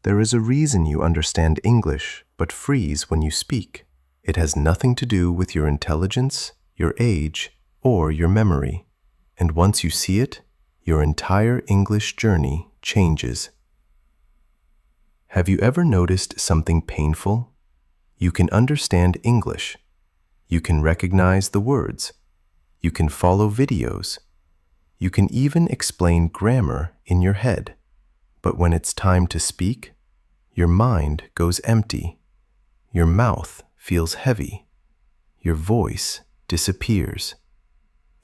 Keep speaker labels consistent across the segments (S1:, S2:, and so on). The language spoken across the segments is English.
S1: There is a reason you understand English but freeze when you speak. It has nothing to do with your intelligence, your age, or your memory. And once you see it, your entire English journey changes. Have you ever noticed something painful? You can understand English. You can recognize the words. You can follow videos. You can even explain grammar in your head. But when it's time to speak, your mind goes empty. Your mouth feels heavy. Your voice disappears.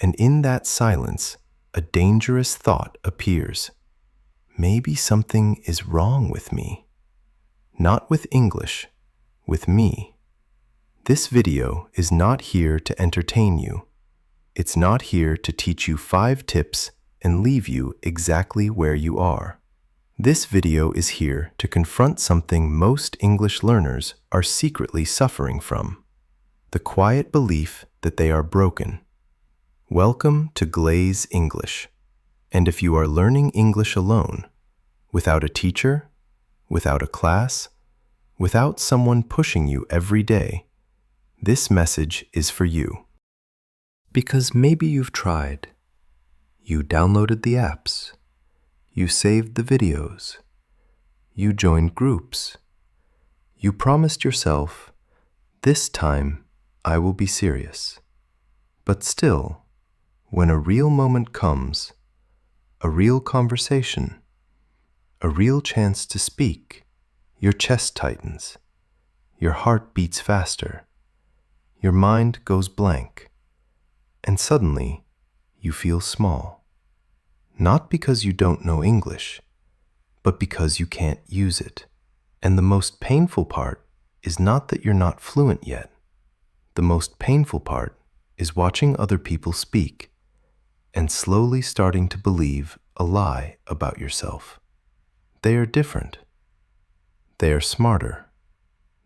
S1: And in that silence, a dangerous thought appears. Maybe something is wrong with me. Not with English, with me. This video is not here to entertain you. It's not here to teach you 5 tips and leave you exactly where you are. This video is here to confront something most English learners are secretly suffering from: the quiet belief that they are broken. Welcome to Glaze English. And if you are learning English alone, without a teacher, without a class, without someone pushing you every day, this message is for you. Because maybe you've tried. You downloaded the apps. You saved the videos. You joined groups. You promised yourself, this time I will be serious. But still, when a real moment comes, a real conversation, a real chance to speak, your chest tightens, your heart beats faster, your mind goes blank, and suddenly you feel small. Not because you don't know English, but because you can't use it. And the most painful part is not that you're not fluent yet. The most painful part is watching other people speak and slowly starting to believe a lie about yourself. They are different. They are smarter.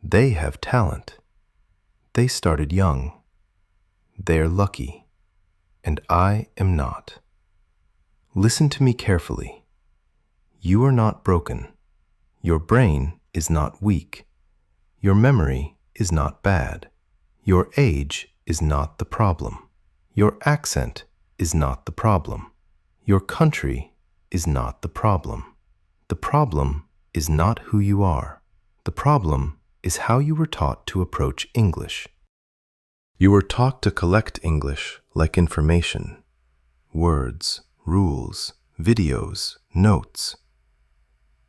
S1: They have talent. They started young. They are lucky. And I am not. Listen to me carefully. You are not broken. Your brain is not weak. Your memory is not bad. Your age is not the problem. Your accent is not the problem. Your country is not the problem. The problem is not who you are. The problem is how you were taught to approach English. You were taught to collect English like information, words, rules, videos, notes.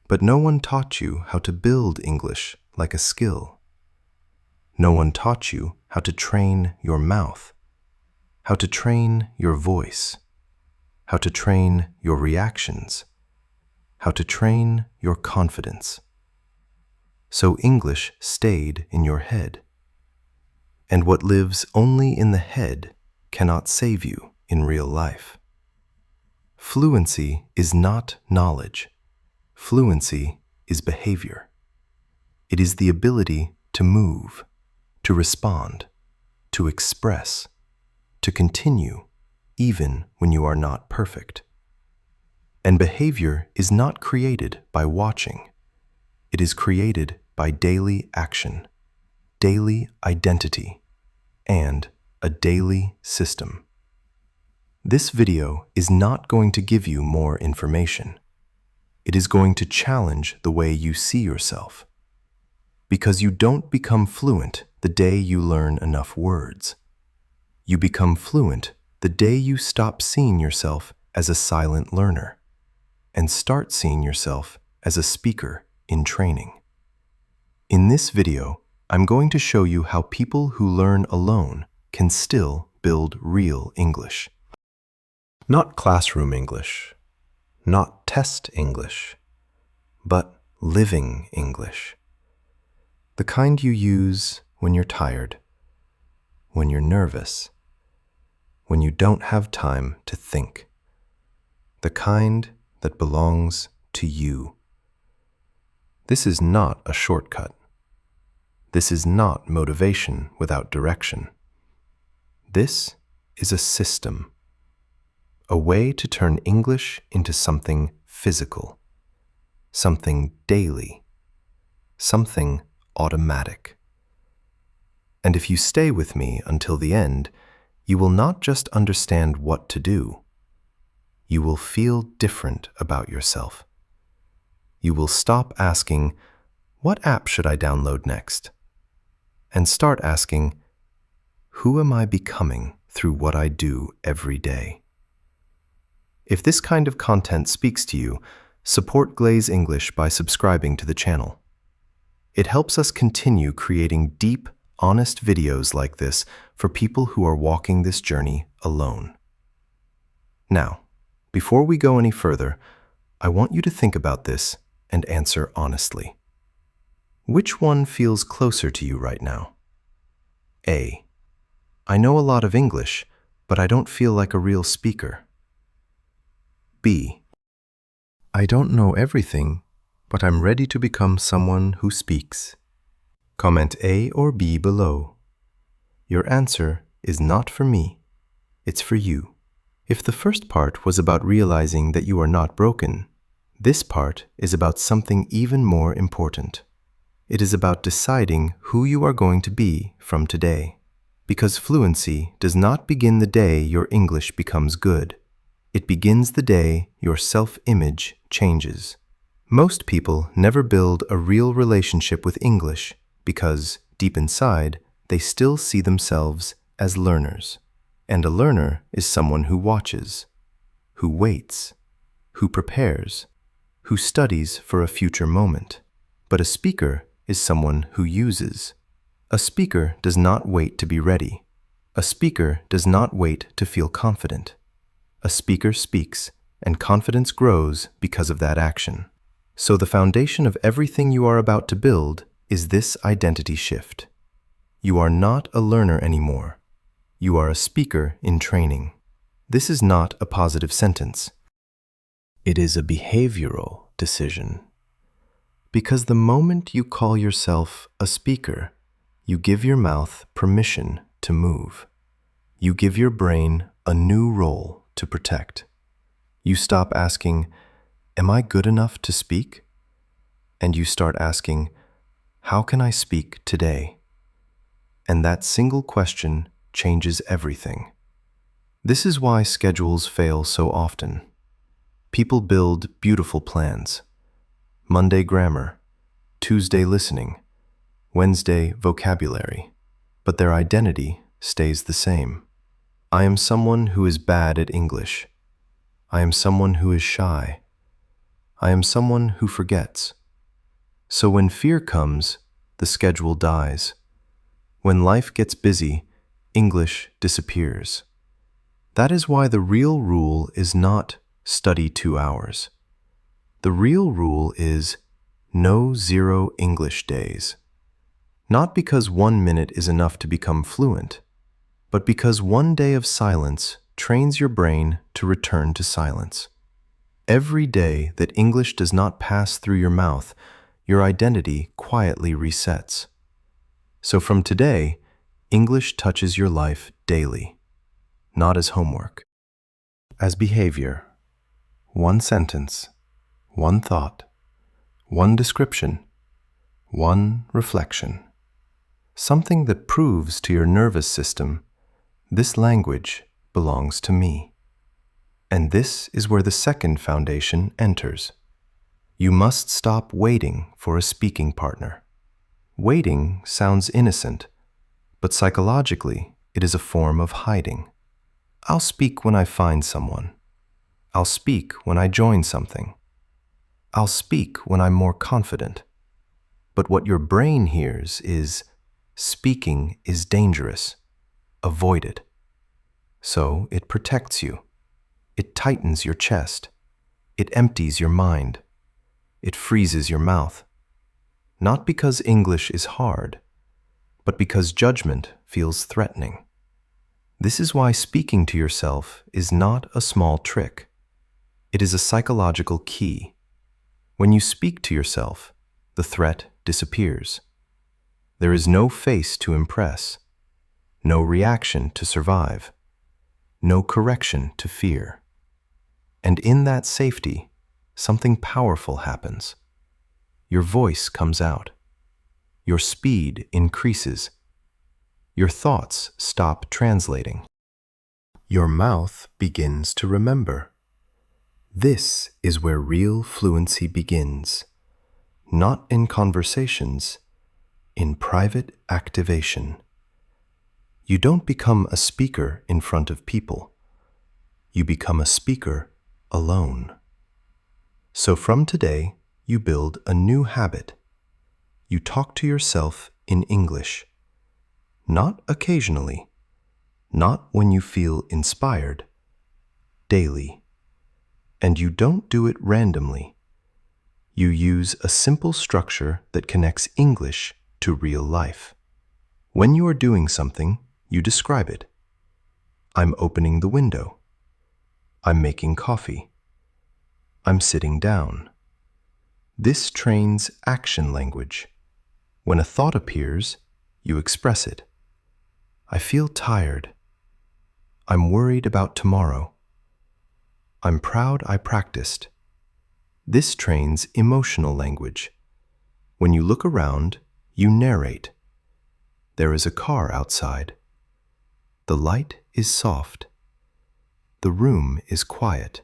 S1: But no one taught you how to build English like a skill. No one taught you how to train your mouth, how to train your voice, how to train your reactions, how to train your confidence. So English stayed in your head. And what lives only in the head cannot save you in real life. Fluency is not knowledge. Fluency is behavior. It is the ability to move, to respond, to express, to continue, even when you are not perfect. And behavior is not created by watching. It is created by daily action, daily identity, and a daily system. This video is not going to give you more information. It is going to challenge the way you see yourself. Because you don't become fluent the day you learn enough words. You become fluent the day you stop seeing yourself as a silent learner and start seeing yourself as a speaker in training. In this video, I'm going to show you how people who learn alone can still build real English. Not classroom English, not test English, but living English. The kind you use when you're tired, when you're nervous, when you don't have time to think. The kind that belongs to you. This is not a shortcut. This is not motivation without direction. This is a system. A way to turn English into something physical, something daily, something automatic. And if you stay with me until the end, you will not just understand what to do. You will feel different about yourself. You will stop asking, "What app should I download next?" and start asking, "Who am I becoming through what I do every day?" If this kind of content speaks to you, support Glaze English by subscribing to the channel. It helps us continue creating deep, honest videos like this for people who are walking this journey alone. Now, before we go any further, I want you to think about this and answer honestly. Which one feels closer to you right now? A. I know a lot of English, but I don't feel like a real speaker. B. I don't know everything, but I'm ready to become someone who speaks. Comment A or B below. Your answer is not for me, it's for you. If the first part was about realizing that you are not broken, this part is about something even more important. It is about deciding who you are going to be from today. Because fluency does not begin the day your English becomes good. It begins the day your self-image changes. Most people never build a real relationship with English because, deep inside, they still see themselves as learners. And a learner is someone who watches, who waits, who prepares, who studies for a future moment. But a speaker is someone who uses. A speaker does not wait to be ready. A speaker does not wait to feel confident. A speaker speaks, and confidence grows because of that action. So the foundation of everything you are about to build is this identity shift. You are not a learner anymore. You are a speaker in training. This is not a positive sentence. It is a behavioral decision. Because the moment you call yourself a speaker, you give your mouth permission to move. You give your brain a new role to protect. You stop asking, "Am I good enough to speak?" And you start asking, "How can I speak today?" And that single question changes everything. This is why schedules fail so often. People build beautiful plans. Monday grammar, Tuesday listening, Wednesday vocabulary, but their identity stays the same. I am someone who is bad at English. I am someone who is shy. I am someone who forgets. So when fear comes, the schedule dies. When life gets busy, English disappears. That is why the real rule is not study 2 hours. The real rule is no 0 English days. Not because 1 minute is enough to become fluent, but because 1 day of silence trains your brain to return to silence. Every day that English does not pass through your mouth, your identity quietly resets. So from today, English touches your life daily, not as homework, as behavior. 1 sentence, 1 thought, 1 description, 1 reflection. Something that proves to your nervous system, this language belongs to me. And this is where the second foundation enters. You must stop waiting for a speaking partner. Waiting sounds innocent, but psychologically, it is a form of hiding. I'll speak when I find someone. I'll speak when I join something. I'll speak when I'm more confident. But what your brain hears is, speaking is dangerous. Avoid it. So it protects you. It tightens your chest. It empties your mind. It freezes your mouth. Not because English is hard, but because judgment feels threatening. This is why speaking to yourself is not a small trick. It is a psychological key. When you speak to yourself, the threat disappears. There is no face to impress, no reaction to survive, no correction to fear. And in that safety, something powerful happens. Your voice comes out. Your speed increases. Your thoughts stop translating. Your mouth begins to remember. This is where real fluency begins. Not in conversations, in private activation. You don't become a speaker in front of people. You become a speaker alone. So from today, you build a new habit. You talk to yourself in English. Not occasionally, not when you feel inspired, daily. And you don't do it randomly. You use a simple structure that connects English to real life. When you are doing something, you describe it. I'm opening the window. I'm making coffee. I'm sitting down. This trains action language. When a thought appears, you express it. I feel tired. I'm worried about tomorrow. I'm proud I practiced. This trains emotional language. When you look around, you narrate. There is a car outside. The light is soft. The room is quiet.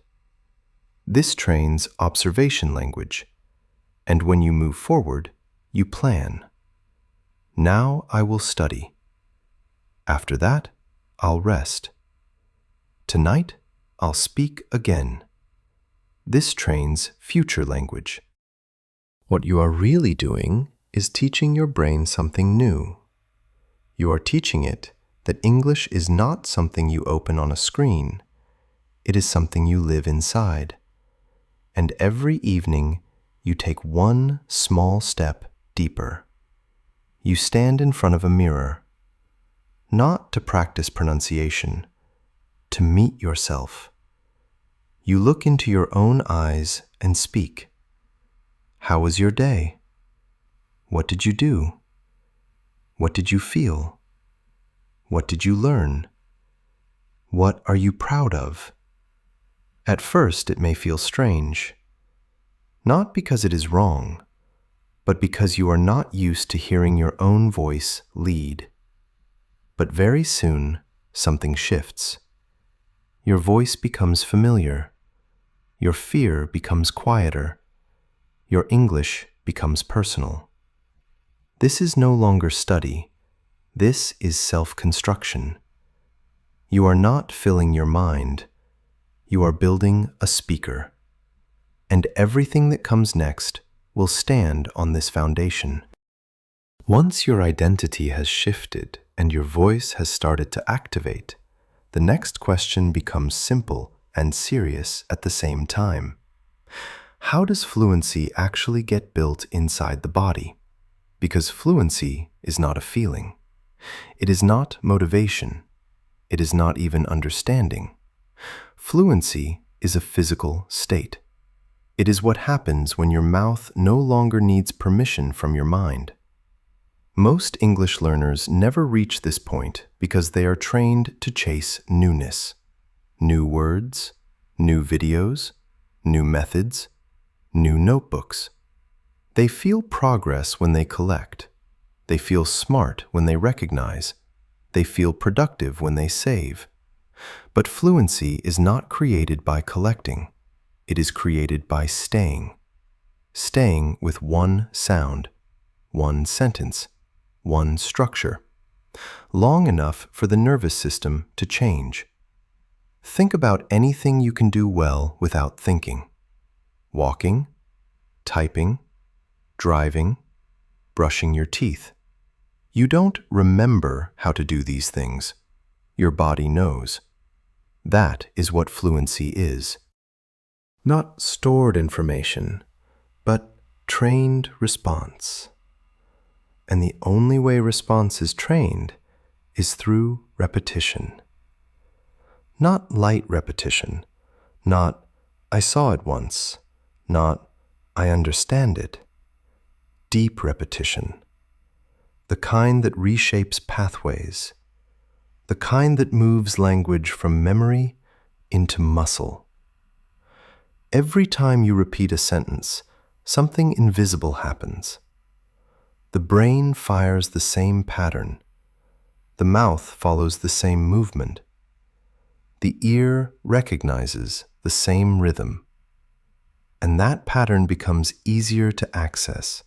S1: This trains observation language. And when you move forward, you plan. Now I will study. After that, I'll rest. Tonight, I'll speak again. This trains future language. What you are really doing is teaching your brain something new. You are teaching it that English is not something you open on a screen. It is something you live inside. And every evening, you take one small step deeper. You stand in front of a mirror, not to practice pronunciation, to meet yourself. You look into your own eyes and speak. How was your day? What did you do? What did you feel? What did you learn? What are you proud of? At first, it may feel strange, not because it is wrong, but because you are not used to hearing your own voice lead. But very soon, something shifts. Your voice becomes familiar. Your fear becomes quieter. Your English becomes personal. This is no longer study. This is self-construction. You are not filling your mind. You are building a speaker. And everything that comes next will stand on this foundation. Once your identity has shifted and your voice has started to activate, the next question becomes simple and serious at the same time. How does fluency actually get built inside the body? Because fluency is not a feeling. It is not motivation. It is not even understanding. Fluency is a physical state. It is what happens when your mouth no longer needs permission from your mind. Most English learners never reach this point because they are trained to chase newness. New words, new videos, new methods, new notebooks. They feel progress when they collect. They feel smart when they recognize. They feel productive when they save. But fluency is not created by collecting. It is created by staying. Staying with one sound, one sentence, one structure, long enough for the nervous system to change. Think about anything you can do well without thinking. Walking, typing, driving, brushing your teeth. You don't remember how to do these things. Your body knows. That is what fluency is. Not stored information, but trained response. And the only way response is trained is through repetition. Not light repetition, not I saw it once, not I understand it. Deep repetition, the kind that reshapes pathways, the kind that moves language from memory into muscle. Every time you repeat a sentence, something invisible happens. The brain fires the same pattern. The mouth follows the same movement. The ear recognizes the same rhythm. And that pattern becomes easier to access,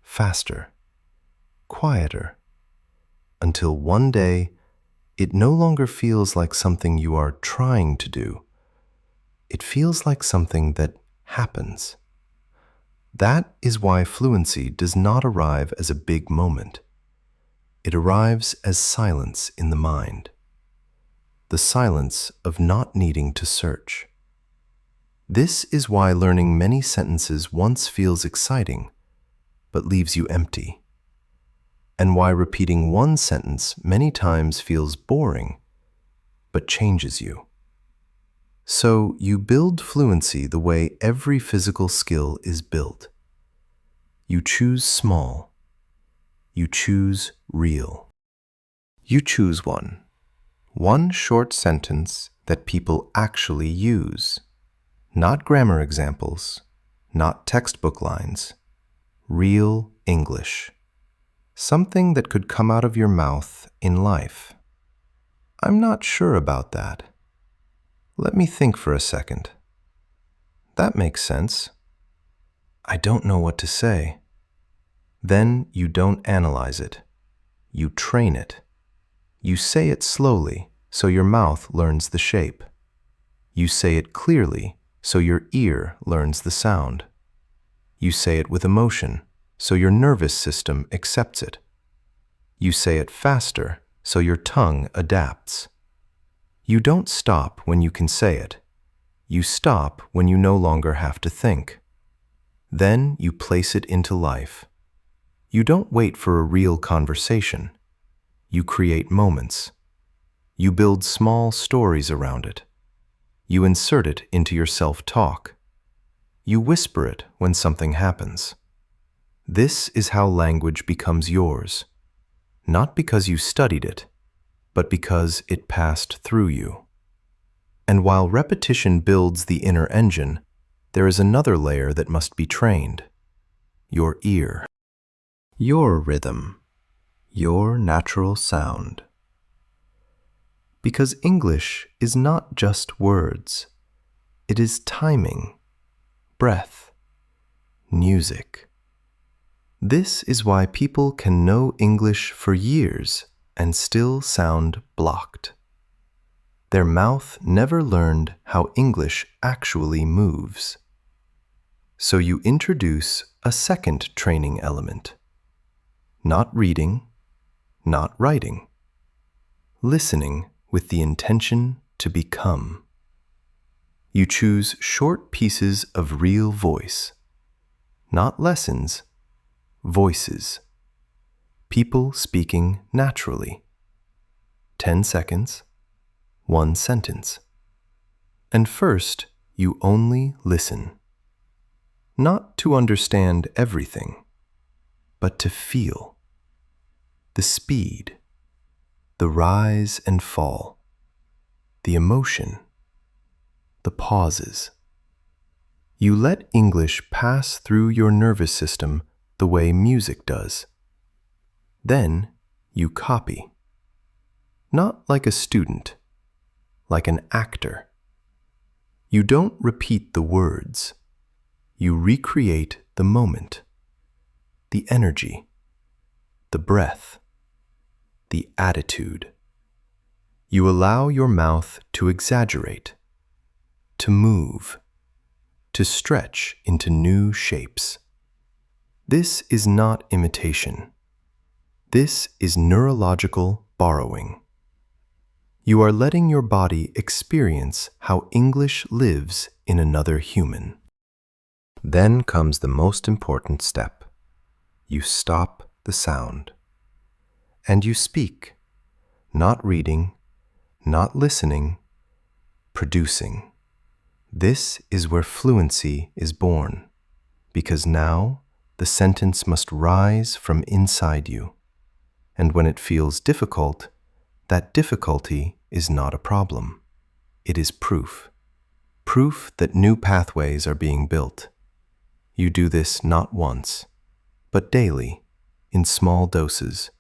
S1: faster, quieter, until one day it no longer feels like something you are trying to do. It feels like something that happens. That is why fluency does not arrive as a big moment. It arrives as silence in the mind, the silence of not needing to search. This is why learning many sentences once feels exciting, but leaves you empty, and why repeating one sentence many times feels boring, but changes you. So you build fluency the way every physical skill is built. You choose small. You choose real. You choose one short sentence that people actually use. Not grammar examples, not textbook lines. Real English. Something that could come out of your mouth in life. I'm not sure about that. Let me think for a second. That makes sense. I don't know what to say. Then you don't analyze it. You train it. You say it slowly so your mouth learns the shape. You say it clearly so your ear learns the sound. You say it with emotion so your nervous system accepts it. You say it faster so your tongue adapts. You don't stop when you can say it. You stop when you no longer have to think. Then you place it into life. You don't wait for a real conversation. You create moments. You build small stories around it. You insert it into your self-talk. You whisper it when something happens. This is how language becomes yours, not because you studied it, but because it passed through you. And while repetition builds the inner engine, there is another layer that must be trained: your ear, your rhythm, your natural sound. Because English is not just words. It is timing, breath, music. This is why people can know English for years and still sound blocked. Their mouth never learned how English actually moves. So you introduce a second training element. Not reading, not writing. Listening with the intention to become. You choose short pieces of real voice, not lessons, voices. People speaking naturally. 10 seconds, 1 sentence. And first, you only listen. Not to understand everything, but to feel. The speed, the rise and fall, the emotion, the pauses. You let English pass through your nervous system the way music does. Then you copy. Not like a student, like an actor. You don't repeat the words. You recreate the moment, the energy, the breath, the attitude. You allow your mouth to exaggerate, to move, to stretch into new shapes. This is not imitation. This is neurological borrowing. You are letting your body experience how English lives in another human. Then comes the most important step. You stop the sound. And you speak, not reading, not listening, producing. This is where fluency is born, because now the sentence must rise from inside you. And when it feels difficult, that difficulty is not a problem. It is proof. Proof that new pathways are being built. You do this not once, but daily, in small doses.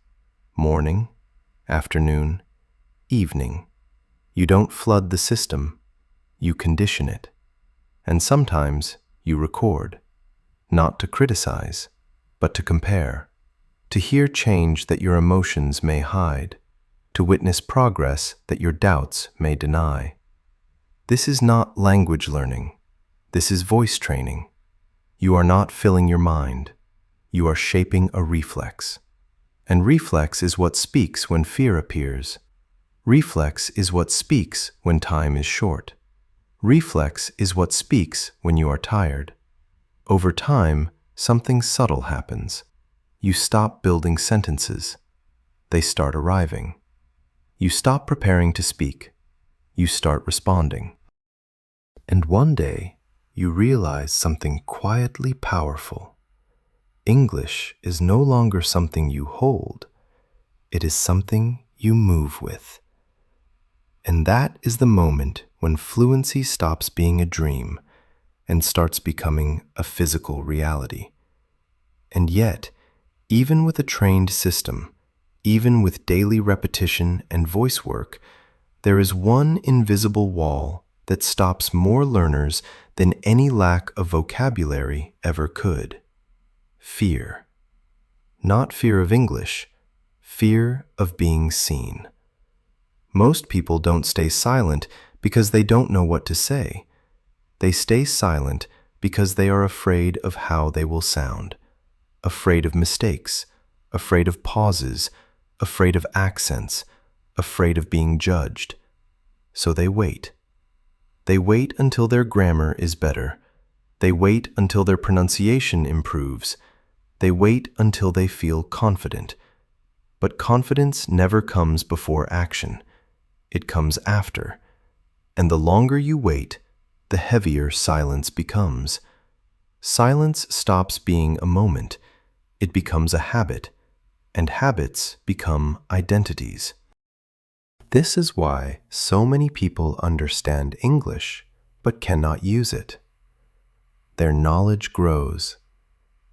S1: Morning, afternoon, evening. You don't flood the system, you condition it. And sometimes you record, not to criticize, but to compare, to hear change that your emotions may hide, to witness progress that your doubts may deny. This is not language learning. This is voice training. You are not filling your mind. You are shaping a reflex. And reflex is what speaks when fear appears. Reflex is what speaks when time is short. Reflex is what speaks when you are tired. Over time, something subtle happens. You stop building sentences. They start arriving. You stop preparing to speak. You start responding. And one day, you realize something quietly powerful. English is no longer something you hold. It is something you move with. And that is the moment when fluency stops being a dream and starts becoming a physical reality. And yet, even with a trained system, even with daily repetition and voice work, there is one invisible wall that stops more learners than any lack of vocabulary ever could. Fear. Not fear of English, fear of being seen. Most people don't stay silent because they don't know what to say. They stay silent because they are afraid of how they will sound, afraid of mistakes, afraid of pauses, afraid of accents, afraid of being judged. So they wait. They wait until their grammar is better. They wait until their pronunciation improves. They wait until they feel confident. But confidence never comes before action. It comes after. And the longer you wait, the heavier silence becomes. Silence stops being a moment. It becomes a habit. And habits become identities. This is why so many people understand English but cannot use it. Their knowledge grows.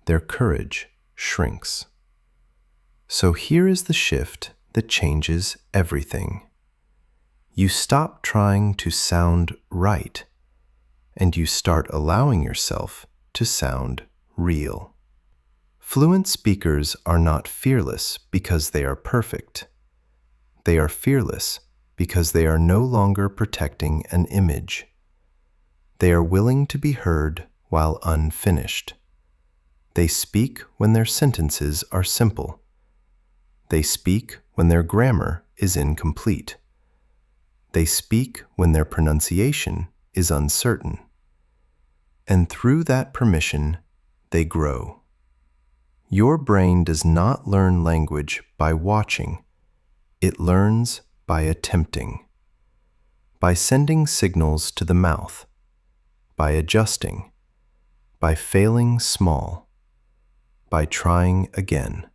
S1: Their courage shrinks. So here is the shift that changes everything. You stop trying to sound right, and you start allowing yourself to sound real. Fluent speakers are not fearless because they are perfect. They are fearless because they are no longer protecting an image. They are willing to be heard while unfinished. They speak when their sentences are simple. They speak when their grammar is incomplete. They speak when their pronunciation is uncertain. And through that permission, they grow. Your brain does not learn language by watching. It learns by attempting, by sending signals to the mouth, by adjusting, by failing small, by trying again.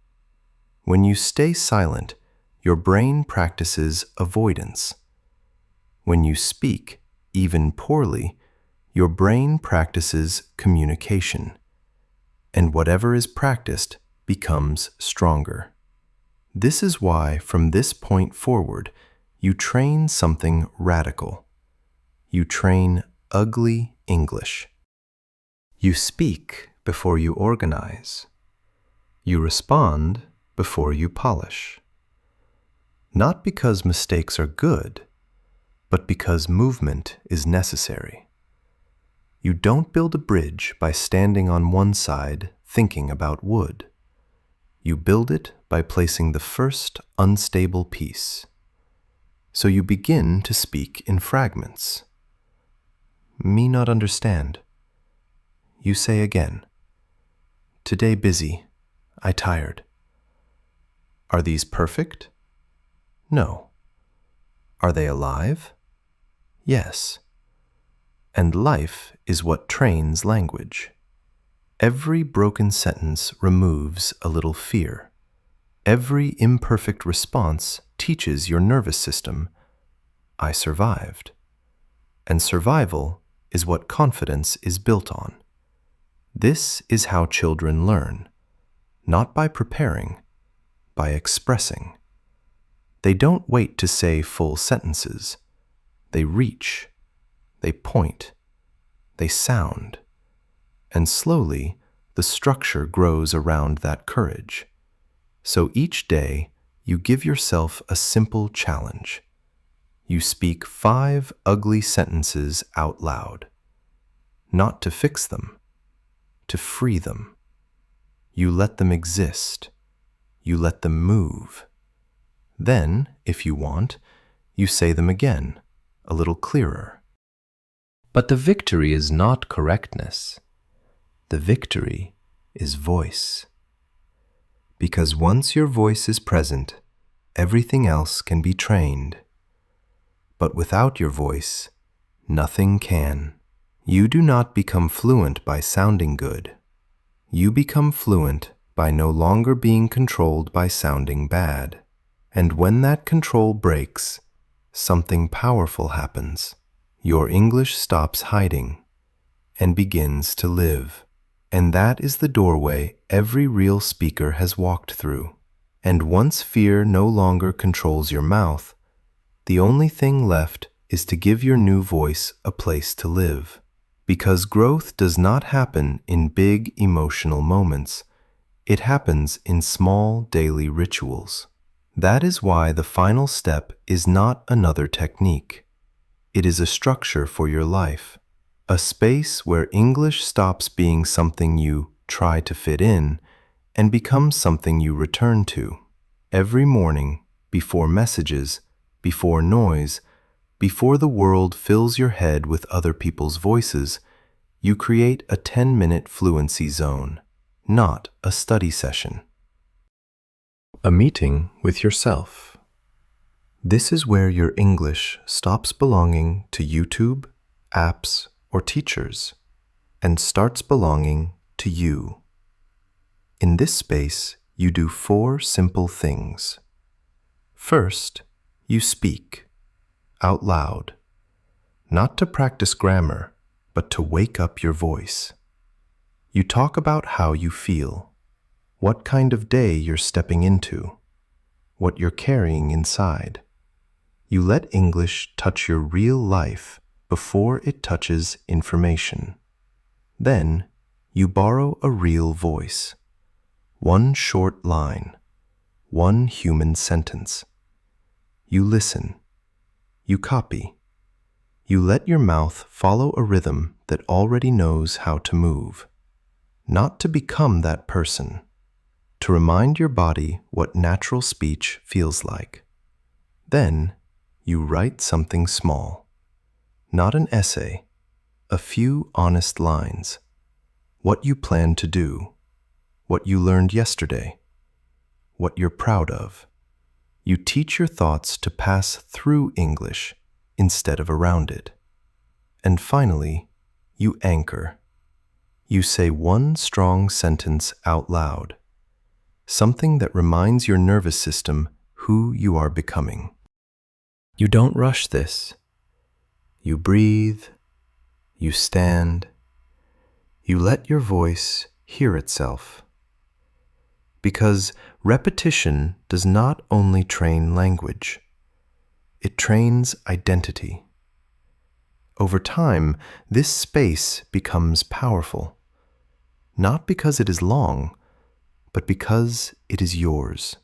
S1: When you stay silent, your brain practices avoidance. When you speak, even poorly, your brain practices communication. And whatever is practiced becomes stronger. This is why, from this point forward, you train something radical. You train ugly English. You speak before you organize. You respond before you polish. Not because mistakes are good, but because movement is necessary. You don't build a bridge by standing on one side thinking about wood. You build it by placing the first unstable piece. So you begin to speak in fragments. Me not understand. You say again. Today busy. I tired. Are these perfect? No. Are they alive? Yes. And life is what trains language. Every broken sentence removes a little fear. Every imperfect response teaches your nervous system, I survived. And survival is what confidence is built on. This is how children learn. not by preparing, by expressing. They don't wait to say full sentences. They reach, they point, they sound, and slowly the structure grows around that courage. So each day you give yourself a simple challenge. You speak 5 ugly sentences out loud, not to fix them, to free them. You let them exist. You let them move. Then, if you want, you say them again, a little clearer. But the victory is not correctness. The victory is voice. Because once your voice is present, everything else can be trained. But without your voice, nothing can. You do not become fluent by sounding good. You become fluent by no longer being controlled by sounding bad. And when that control breaks, something powerful happens. Your English stops hiding and begins to live. And that is the doorway every real speaker has walked through. And once fear no longer controls your mouth, the only thing left is to give your new voice a place to live. Because growth does not happen in big emotional moments. It happens in small daily rituals. That is why the final step is not another technique. It is a structure for your life, a space where English stops being something you try to fit in and becomes something you return to. Every morning, before messages, before noise, before the world fills your head with other people's voices, you create a 10-minute fluency zone, not a study session. A meeting with yourself. This is where your English stops belonging to YouTube, apps, or teachers, and starts belonging to you. In this space, you do 4 simple things. First, you speak out loud, not to practice grammar, but to wake up your voice. You talk about how you feel, what kind of day you're stepping into, what you're carrying inside. You let English touch your real life before it touches information. Then, you borrow a real voice, one short line, one human sentence. You listen. You copy. You let your mouth follow a rhythm that already knows how to move. Not to become that person, to remind your body what natural speech feels like. Then, you write something small. Not an essay, a few honest lines. What you plan to do, what you learned yesterday, what you're proud of. You teach your thoughts to pass through English instead of around it. And finally, you anchor. You say one strong sentence out loud, something that reminds your nervous system who you are becoming. You don't rush this. You breathe, you stand, you let your voice hear itself. Because repetition does not only train language, it trains identity. Over time, this space becomes powerful, not because it is long, but because it is yours.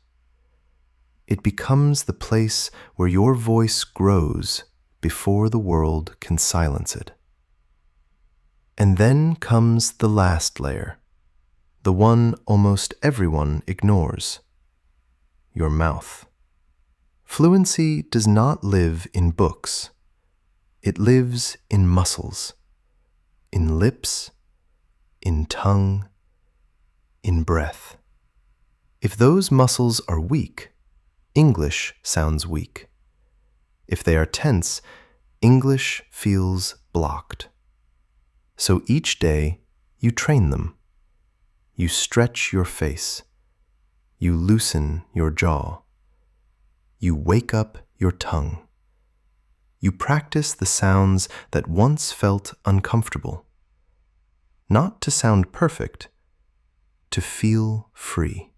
S1: It becomes the place where your voice grows before the world can silence it. And then comes the last layer, the one almost everyone ignores: your mouth. Fluency does not live in books. It lives in muscles, in lips, in tongue, in breath. If those muscles are weak, English sounds weak. If they are tense, English feels blocked. So each day, you train them. You stretch your face. You loosen your jaw. You wake up your tongue. You practice the sounds that once felt uncomfortable. Not to sound perfect, to feel free.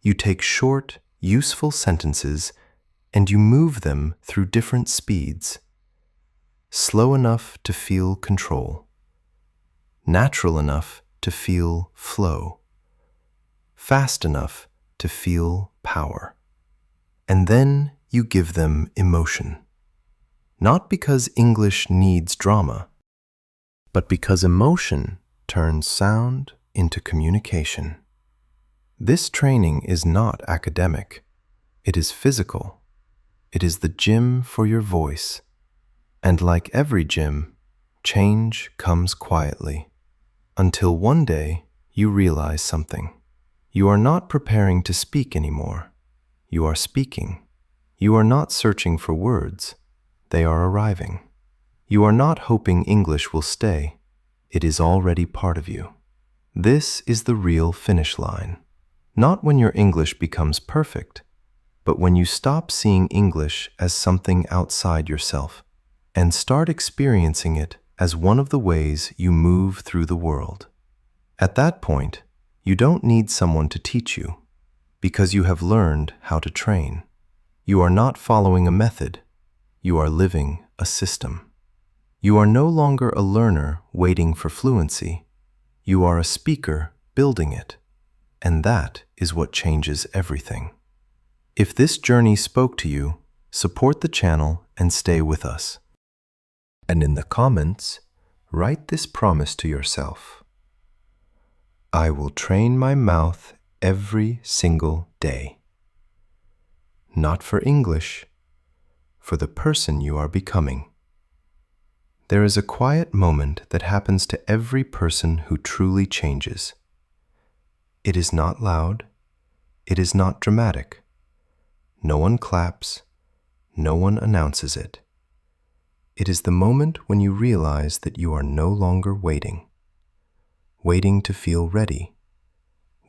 S1: You take short, useful sentences and you move them through different speeds. Slow enough to feel control. Natural enough to feel flow. Fast enough to feel power. And then you give them emotion. Not because English needs drama, but because emotion turns sound into communication. This training is not academic. It is physical. It is the gym for your voice. And like every gym, change comes quietly. Until one day you realize something. You are not preparing to speak anymore. You are speaking. You are not searching for words. They are arriving. You are not hoping English will stay. It is already part of you. This is the real finish line. Not when your English becomes perfect, but when you stop seeing English as something outside yourself and start experiencing it as one of the ways you move through the world. At that point, you don't need someone to teach you because you have learned how to train. You are not following a method. You are living a system. You are no longer a learner waiting for fluency. You are a speaker building it. And that is what changes everything. If this journey spoke to you, support the channel and stay with us. And in the comments, write this promise to yourself. I will train my mouth every single day. Not for English, for the person you are becoming. There is a quiet moment that happens to every person who truly changes. It is not loud. It is not dramatic. No one claps. No one announces it. It is the moment when you realize that you are no longer waiting. Waiting to feel ready.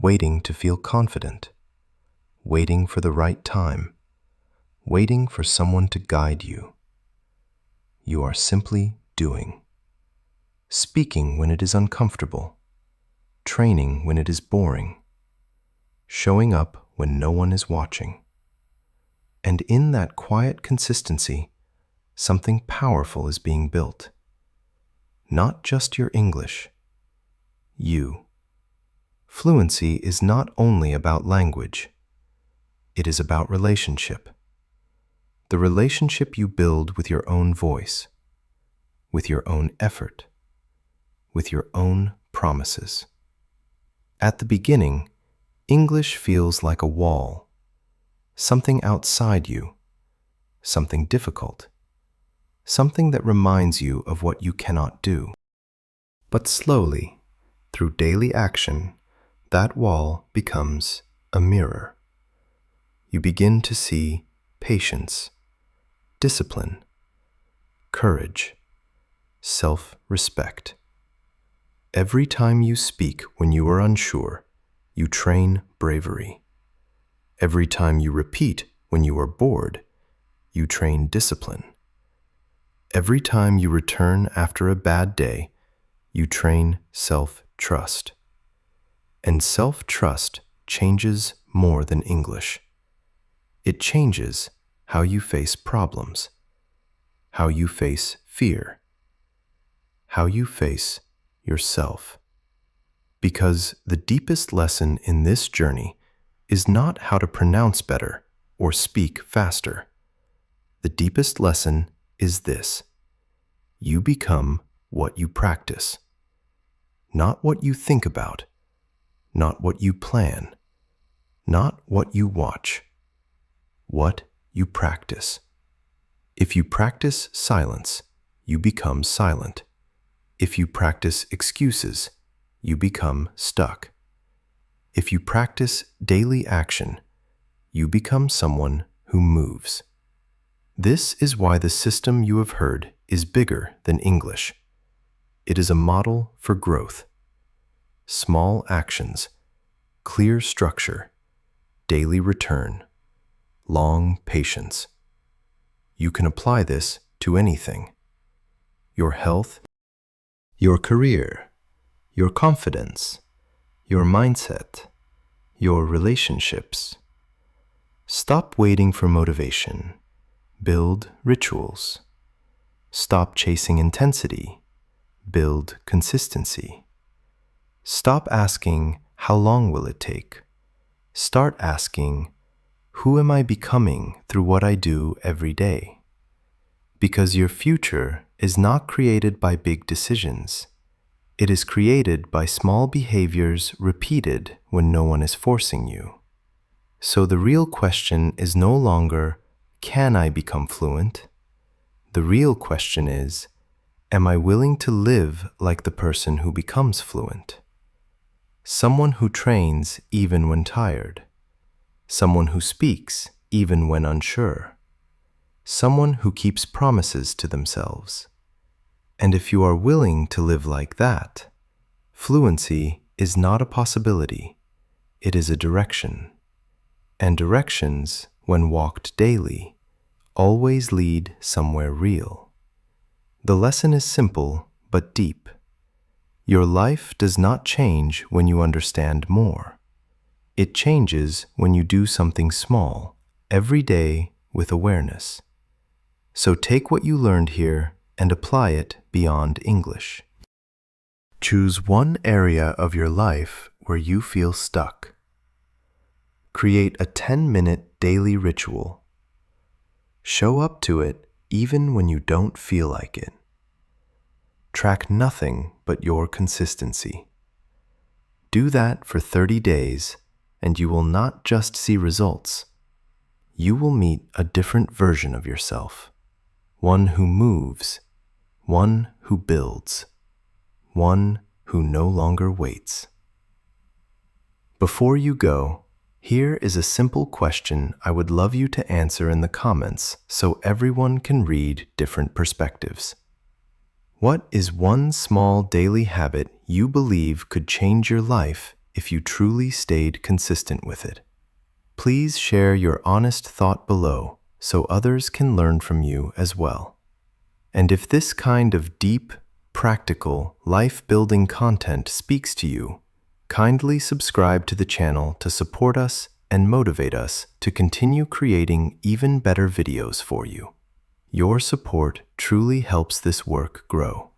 S1: Waiting to feel confident. Waiting for the right time. Waiting for someone to guide you. You are simply doing. Speaking when it is uncomfortable. Training when it is boring. Showing up when no one is watching. And in that quiet consistency, something powerful is being built. Not just your English. You. Fluency is not only about language. It is about relationship. The relationship you build with your own voice, with your own effort, with your own promises. At the beginning, English feels like a wall, something outside you, something difficult, something that reminds you of what you cannot do. But slowly, through daily action, that wall becomes a mirror. You begin to see patience, discipline, courage, self-respect. Every time you speak when you are unsure, you train bravery. Every time you repeat when you are bored, you train discipline. Every time you return after a bad day, you train self-trust. And self-trust changes more than English. It changes how you face problems, how you face fear, how you face yourself. Because the deepest lesson in this journey is not how to pronounce better or speak faster. The deepest lesson is this: you become what you practice, not what you think about, not what you plan, not what you watch, what you practice. If you practice silence, you become silent. If you practice excuses, you become stuck. If you practice daily action, you become someone who moves. This is why the system you have heard is bigger than English. It is a model for growth. Small actions, clear structure, daily return, long patience. You can apply this to anything. Your health, your career, your confidence, your mindset, your relationships. Stop waiting for motivation. Build rituals. Stop chasing intensity. Build consistency. Stop asking, how long will it take? Start asking, who am I becoming through what I do every day? Because your future is not created by big decisions. It is created by small behaviors repeated when no one is forcing you. So the real question is no longer, can I become fluent? The real question is, am I willing to live like the person who becomes fluent? Someone who trains even when tired. Someone who speaks even when unsure. Someone who keeps promises to themselves. And if you are willing to live like that, fluency is not a possibility, it is a direction. And directions, when walked daily, always lead somewhere real. The lesson is simple but deep. Your life does not change when you understand more. It changes when you do something small, every day with awareness. So take what you learned here and apply it beyond English. Choose one area of your life where you feel stuck. Create a 10-minute daily ritual. Show up to it even when you don't feel like it. Track nothing but your consistency. Do that for 30 days, and you will not just see results. You will meet a different version of yourself. One who moves, one who builds, one who no longer waits. Before you go, here is a simple question I would love you to answer in the comments so everyone can read different perspectives. What is one small daily habit you believe could change your life if you truly stayed consistent with it? Please share your honest thought below so others can learn from you as well. And if this kind of deep, practical, life-building content speaks to you, kindly subscribe to the channel to support us and motivate us to continue creating even better videos for you. Your support truly helps this work grow.